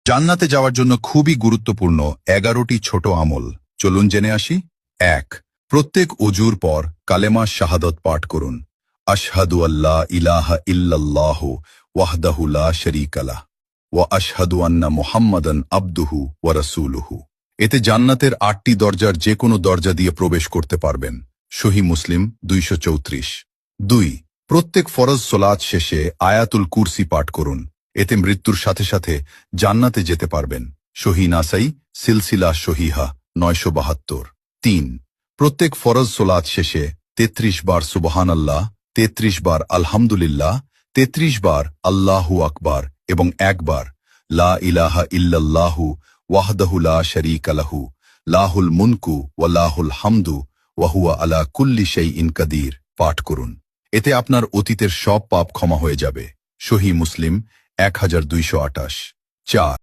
জান্নাতে যাওয়ার জন্য খুবই গুরুত্বপূর্ণ 11টি ছোট আমল, চলুন জেনে আসি। 1. প্রত্যেক অজুর পর কালেমা শাহাদত পাঠ করুন। আশহাদু আল্লা ইলাহা ইল্লাল্লাহু ওয়াহদাহু লা শারীকা লাহ ওয়া আশহাদু আন্না মুহাম্মাদান আবদুহু ওয়া রাসূলুহু। এতে জান্নাতের 8টি দরজার যে কোনো দরজা দিয়ে প্রবেশ করতে পারবেন। সহিহ মুসলিম 234। 2. প্রত্যেক ফরজ সোলাত শেষে আয়াতুল কুরসি পাঠ করুন। এতে মৃত্যুর সাথে সাথে জান্নাতে যেতে পারবেন। সহিহ নাসাই সিলসিলা সহিহা 972। 3. প্রত্যেক ফরজ সোলাত শেষে 33 বার সুবহানাল্লাহ, 33 বার আলহামদুলিল্লাহ, 33 বার আল্লাহু আকবার এবং একবার লা ইলাহা ইল্লাল্লাহু ওয়াহদাহু লা শারীকা লাহু লাহুল মুনকু ওয়া লাহুল হামদু ওয়া হুয়া আলা কুল্লি শাইইন কাদির পাঠ করুন। এতে আপনার অতীতের সব পাপ ক্ষমা হয়ে যাবে। সহিহ মুসলিম 1228। 4.